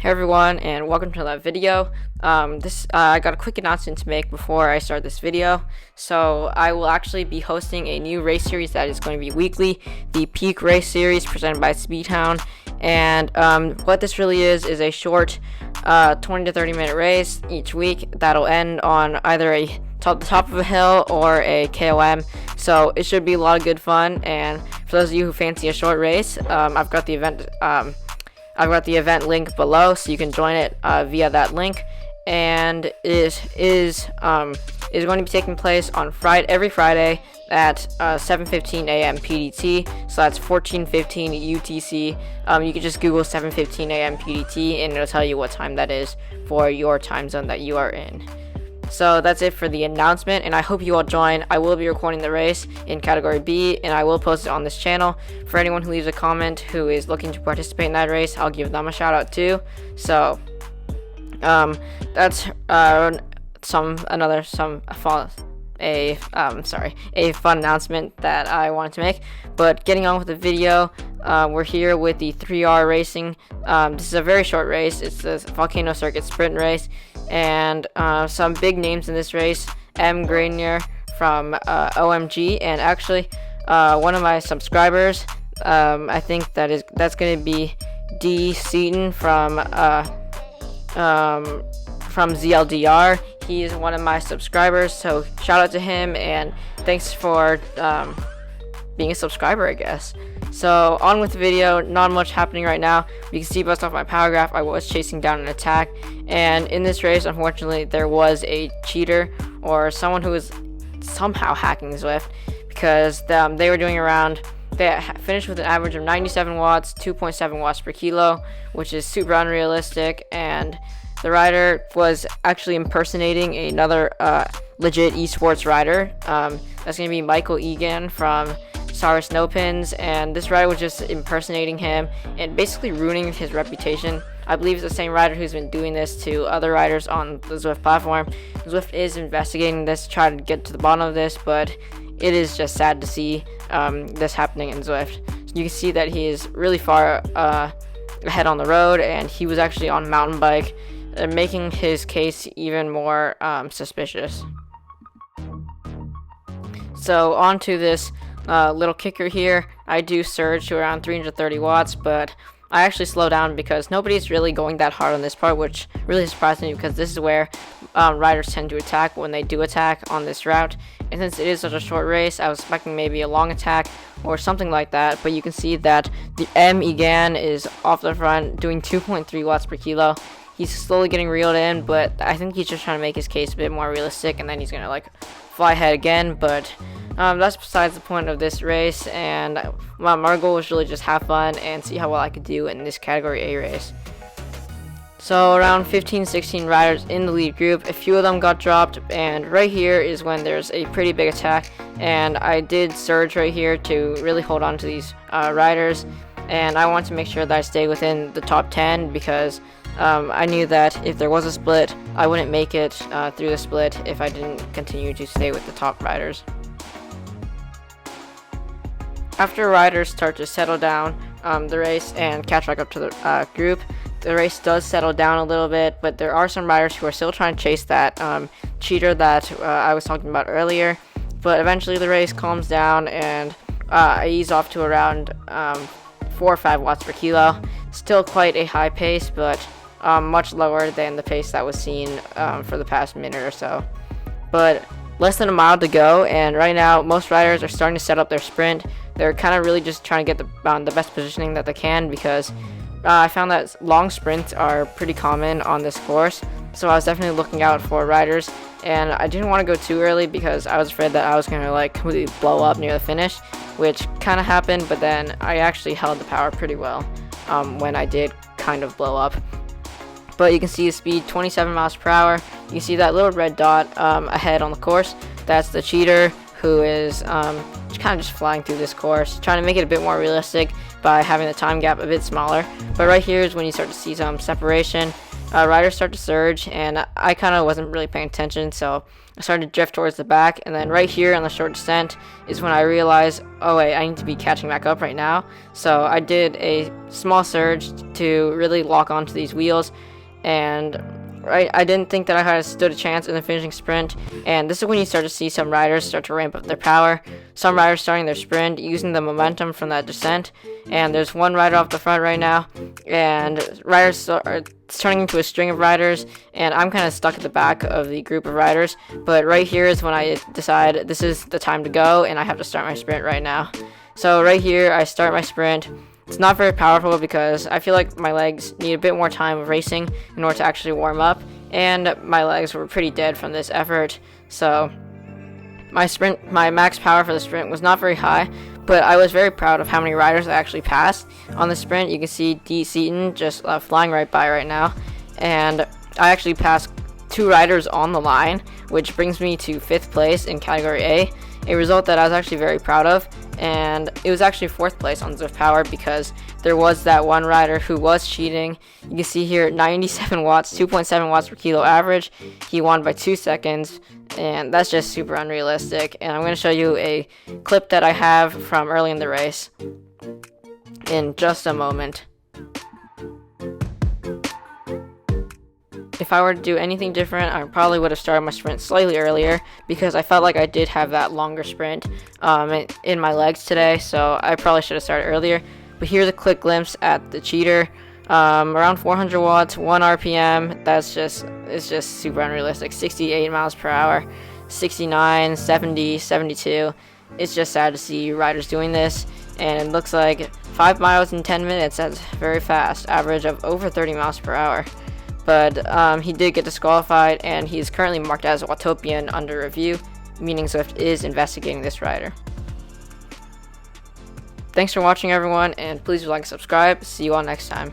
Hey everyone, and welcome to that video. I got a quick announcement to make before I start this video. So I will actually be hosting a new race series that is going to be weekly, the Peak Race Series presented by Speedhound. And what this really is a short 20 to 30 minute race each week that'll end on either the top of a hill or a KOM. So it should be a lot of good fun. And for those of you who fancy a short race, I've got the event link below, so you can join it via that link. And it is going to be taking place on every Friday at 7:15 a.m. PDT. So that's 14:15 UTC. You can just Google 7:15 a.m. PDT, and it'll tell you what time that is for your time zone that you are in. So that's it for the announcement, and I hope you all join. I will be recording the race in category B, and I will post it on this channel. For anyone who leaves a comment who is looking to participate in that race, I'll give them a shout out too. So that's a fun announcement that I wanted to make. But getting on with the video, we're here with the 3R Racing. This is a very short race. It's the Volcano Circuit Sprint race, and some big names in this race: M. Grenier from OMG, and actually one of my subscribers. I think that's going to be D. Seaton from ZLDR. He is one of my subscribers, so shout out to him, and thanks for being a subscriber, I guess. So on with the video. Not much happening right now. You can see based off my power graph, I was chasing down an attack, and in this race, unfortunately, there was a cheater or someone who was somehow hacking Zwift, because they were doing around. They finished with an average of 97 watts, 2.7 watts per kilo, which is super unrealistic, and the rider was actually impersonating another legit esports rider. That's going to be Michael Egan from Sarah Snowpins, and this rider was just impersonating him and basically ruining his reputation. I believe it's the same rider who's been doing this to other riders on the Zwift platform. Zwift is investigating this to try to get to the bottom of this, but it is just sad to see this happening in Zwift. So you can see that he is really far ahead on the road, and he was actually on a mountain bike, making his case even more suspicious. So on to this little kicker here. I do surge to around 330 watts, but I actually slow down because nobody's really going that hard on this part, which really surprised me, because this is where riders tend to attack when they do attack on this route. And since it is such a short race, I was expecting maybe a long attack or something like that, but you can see that the M. Egan is off the front doing 2.3 watts per kilo. He's slowly getting reeled in, but I think he's just trying to make his case a bit more realistic, and then he's gonna fly ahead again. But that's besides the point of this race, and my goal was really just have fun and see how well I could do in this category A race. So around 15-16 riders in the lead group, a few of them got dropped, and right here is when there's a pretty big attack, and I did surge right here to really hold on to these riders, and I want to make sure that I stay within the top 10, because I knew that if there was a split, I wouldn't make it through the split if I didn't continue to stay with the top riders. After riders start to settle down the race and catch back up to the group, the race does settle down a little bit, but there are some riders who are still trying to chase that cheater that I was talking about earlier. But eventually the race calms down, and I ease off to around 4 or 5 watts per kilo. Still quite a high pace, but much lower than the pace that was seen for the past minute or so. But less than a mile to go, and right now most riders are starting to set up their sprint. They're kind of really just trying to get the best positioning that they can, because I found that long sprints are pretty common on this course. So I was definitely looking out for riders, and I didn't want to go too early because I was afraid that I was going to completely blow up near the finish, which kind of happened, but then I actually held the power pretty well when I did kind of blow up. But you can see the speed, 27 miles per hour. You can see that little red dot ahead on the course. That's the cheater, who is kind of just flying through this course, trying to make it a bit more realistic by having the time gap a bit smaller. But right here is when you start to see some separation. Riders start to surge, and I kind of wasn't really paying attention, so I started to drift towards the back, and then right here on the short descent is when I realized, oh wait, I need to be catching back up right now. So I did a small surge to really lock onto these wheels, and I didn't think that I had stood a chance in the finishing sprint, and this is when you start to see some riders start to ramp up their power. Some riders starting their sprint using the momentum from that descent, and there's one rider off the front right now, and riders are turning into a string of riders, and I'm kind of stuck at the back of the group of riders. But right here is when I decide this is the time to go, and I have to start my sprint right now. So right here I start my sprint. It's not very powerful because I feel like my legs need a bit more time of racing in order to actually warm up, and my legs were pretty dead from this effort. So my max power for the sprint was not very high, but I was very proud of how many riders I actually passed on the sprint. You can see D. Seaton just flying right by right now, and I actually passed 2 riders on the line, which brings me to 5th place in category A result that I was actually very proud of. And it was actually 4th place on Zwift Power because there was that one rider who was cheating. You can see here 97 watts, 2.7 watts per kilo average. He won by 2 seconds, and that's just super unrealistic. And I'm going to show you a clip that I have from early in the race in just a moment. If I were to do anything different, I probably would have started my sprint slightly earlier because I felt like I did have that longer sprint in my legs today, so I probably should have started earlier. But here's a quick glimpse at the cheater. Around 400 watts, 1 RPM. It's just super unrealistic. 68 miles per hour, 69, 70, 72. It's just sad to see riders doing this, and it looks like 5 miles in 10 minutes. That's very fast. Average of over 30 miles per hour. But he did get disqualified, and he's currently marked as a Watopian under review, meaning Zwift is investigating this rider. Thanks for watching, everyone, and please like and subscribe. See you all next time.